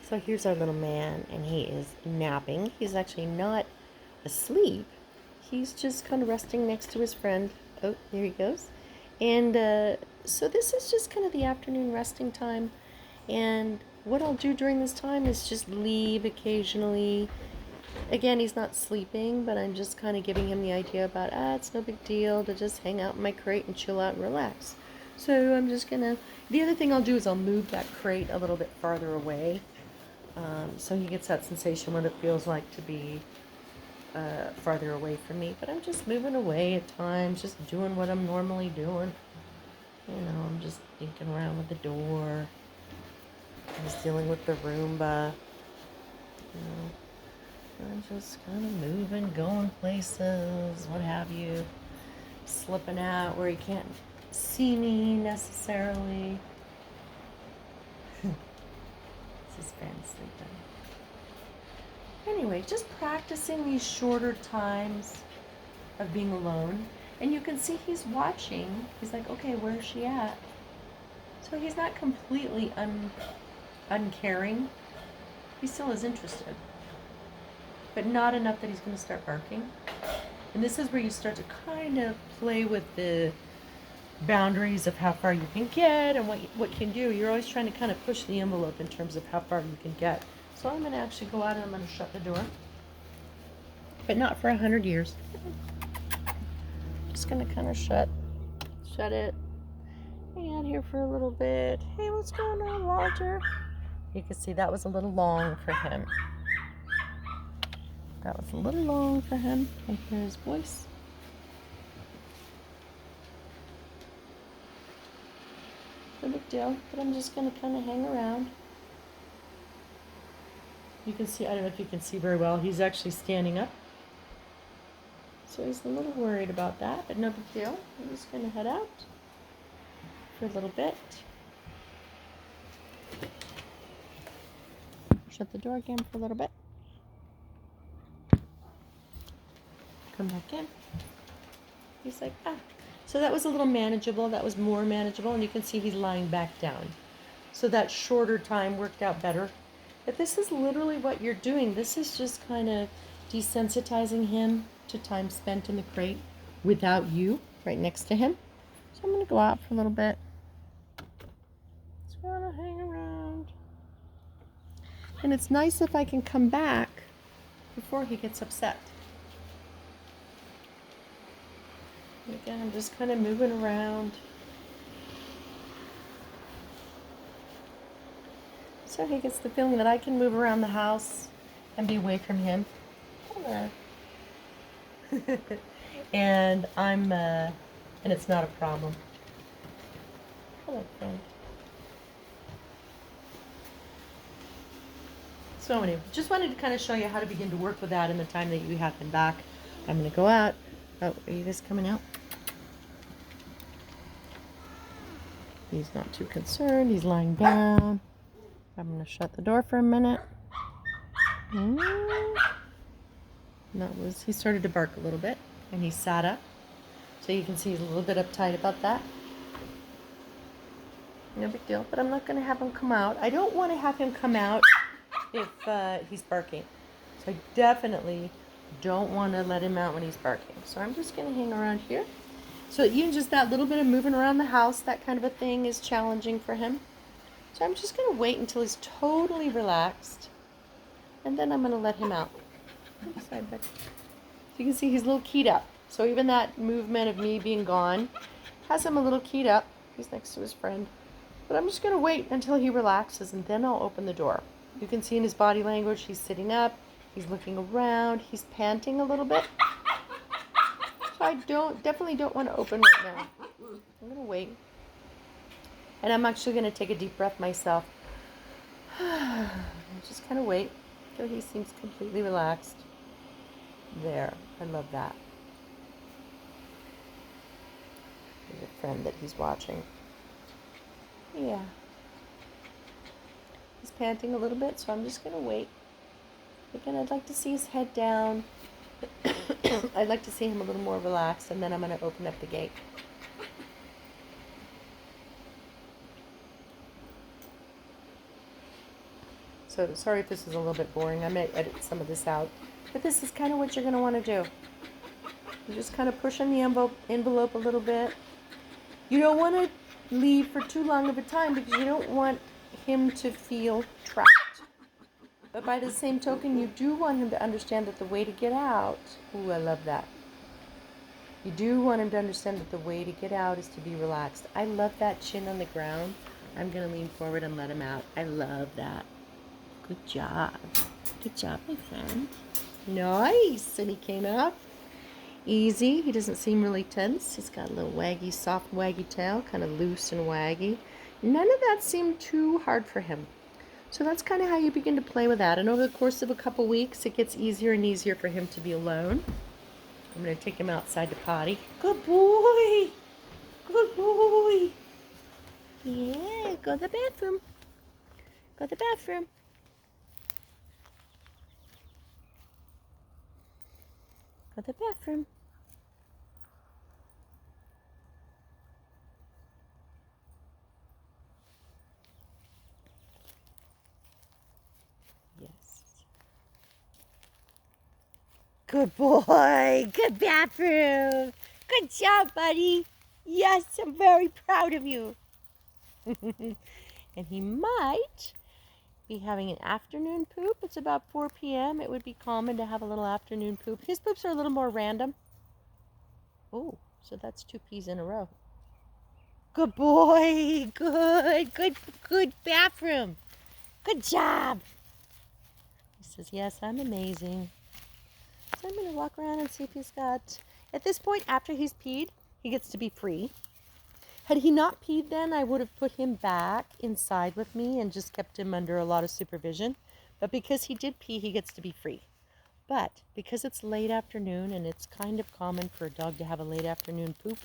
So here's our little man, and he is napping. He's actually not asleep. He's just kind of resting next to his friend. Oh, there he goes. And so this is just kind of the afternoon resting time. And what I'll do during this time is just leave occasionally. Again, he's not sleeping, but I'm just kind of giving him the idea about, it's no big deal to just hang out in my crate and chill out and relax. So I'm just going to, the other thing I'll do is I'll move that crate a little bit farther away. So he gets that sensation what it feels like to be farther away from me. But I'm just moving away at times, just doing what I'm normally doing. You know, I'm just dinking around with the door. I was dealing with the Roomba. You know, I'm just kind of moving, going places, what have you. Slipping out where he can't see me necessarily. This is friend sleeping. Anyway, just practicing these shorter times of being alone. And you can see he's watching. He's like, okay, where's she at? So he's not completely uncaring. He still is interested. But not enough that he's going to start barking. And this is where you start to kind of play with the boundaries of how far you can get and what you can do. You're always trying to kind of push the envelope in terms of how far you can get. So I'm going to actually go out and I'm going to shut the door. But not for 100 years. Just going to kind of shut it. Hang out here for a little bit. Hey, what's going on, Walter? You can see that was a little long for him. That was a little long for him. I hear his voice. No big deal, but I'm just going to kind of hang around. You can see, I don't know if you can see very well, he's actually standing up. So he's a little worried about that, but no big deal. I'm just going to head out for a little bit. Shut the door again for a little bit. Come back in. He's like, So that was a little manageable. That was more manageable. And you can see he's lying back down. So that shorter time worked out better. But this is literally what you're doing. This is just kind of desensitizing him to time spent in the crate without you right next to him. So I'm going to go out for a little bit. Just going to hang around. And it's nice if I can come back before he gets upset. And again, I'm just kind of moving around. So he gets the feeling that I can move around the house and be away from him. Hello. And and it's not a problem. Hello, friend. So anyway, just wanted to kind of show you how to begin to work with that in the time that you have been back. I'm going to go out. Oh, are you guys coming out? He's not too concerned. He's lying down. I'm going to shut the door for a minute. And he started to bark a little bit, and he sat up. So you can see he's a little bit uptight about that. No big deal, but I'm not going to have him come out. I don't want to have him come out if he's barking. So I definitely don't want to let him out when he's barking. So I'm just going to hang around here. So even just that little bit of moving around the house, that kind of a thing is challenging for him. So I'm just going to wait until he's totally relaxed. And then I'm going to let him out. So you can see he's a little keyed up. So even that movement of me being gone has him a little keyed up. He's next to his friend. But I'm just going to wait until he relaxes and then I'll open the door. You can see in his body language, he's sitting up. He's looking around. He's panting a little bit. So I definitely don't want to open right now. I'm going to wait. And I'm actually going to take a deep breath myself. Just kind of wait until he seems completely relaxed. There. I love that. There's a friend that he's watching. Yeah. He's panting a little bit, so I'm just going to wait. Again, I'd like to see his head down. I'd like to see him a little more relaxed, and then I'm going to open up the gate. So So sorry if this is a little bit boring. I may edit some of this out. But this is kind of what you're going to want to do. You're just kind of pushing the envelope a little bit. You don't want to leave for too long of a time because you don't want him to feel trapped. But by the same token, you do want him to understand that the way to get out, ooh, I love that. You do want him to understand that the way to get out is to be relaxed. I love that chin on the ground. I'm going to lean forward and let him out. I love that. Good job. Good job, my friend. Nice. And he came out easy. He doesn't seem really tense. He's got a little waggy, soft waggy tail, kind of loose and waggy. None of that seemed too hard for him. So that's kind of how you begin to play with that. And over the course of a couple weeks, it gets easier and easier for him to be alone. I'm going to take him outside to potty. Good boy. Good boy. Yeah, go to the bathroom. Go to the bathroom. Go to the bathroom. Yes. Good boy. Good bathroom. Good job, buddy. Yes, I'm very proud of you. And he might be having an afternoon poop. It's about 4 p.m. It would be common to have a little afternoon poop. His poops are a little more random. Oh, so that's 2 peas in a row. Good boy. Good bathroom. Good job. He says, yes, I'm amazing. So I'm going to walk around and see if he's got... At this point, after he's peed, he gets to be free. Had he not peed then, I would have put him back inside with me and just kept him under a lot of supervision. But because he did pee, he gets to be free. But because it's late afternoon and it's kind of common for a dog to have a late afternoon poop,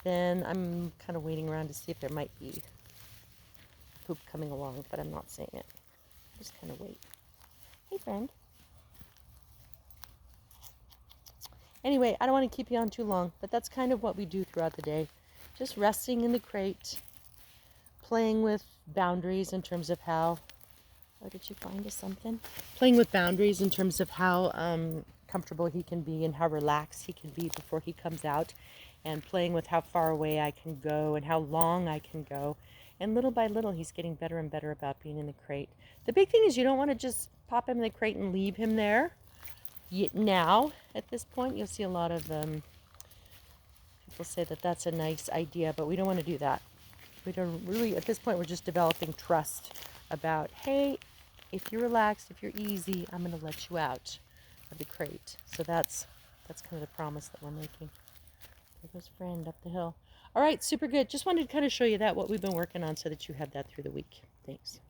then I'm kind of waiting around to see if there might be poop coming along, but I'm not saying it. Just kind of wait. Hey, friend. Anyway, I don't want to keep you on too long, but that's kind of what we do throughout the day. Just resting in the crate, playing with boundaries in terms of how... Oh, did you find us something? Playing with boundaries in terms of how comfortable he can be and how relaxed he can be before he comes out, and playing with how far away I can go and how long I can go. And little by little, he's getting better and better about being in the crate. The big thing is you don't want to just pop him in the crate and leave him there. Now, at this point, you'll see a lot of people say that that's a nice idea, but we don't want to do that. We don't really, at this point, we're just developing trust about, hey, if you're relaxed, if you're easy, I'm going to let you out of the crate. So that's kind of the promise that we're making. There goes friend up the hill. All right, super good. Just wanted to kind of show you that, what we've been working on, so that you have that through the week. Thanks.